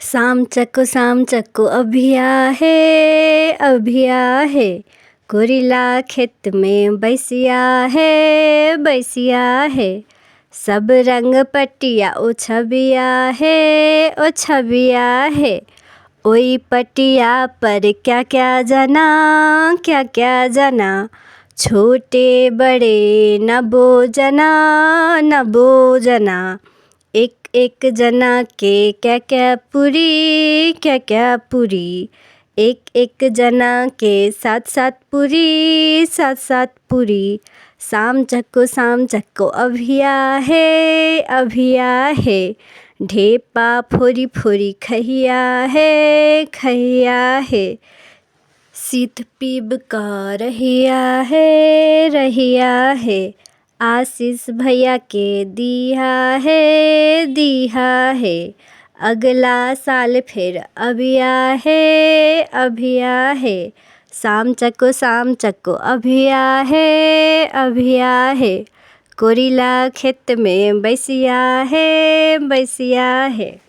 शाम चक्को अभी आहे। गोरिल्ला खेत में बैसिया है। सब रंग पटिया ओ छबिया है। ओई पटिया पर क्या क्या जना। छोटे बड़े न जना। एक एक जना के क्या पूरी। एक एक जना के साथ पूरी। शाम चक्को अभी आहे। ढेपा फोरी खहिया है। सीत पीब का रहिया है। आशीष भैया के दिया है। अगला साल फिर अभी आहे। शाम चक्को अभी आहे। गोरिल्ला खेत में बैसिया है।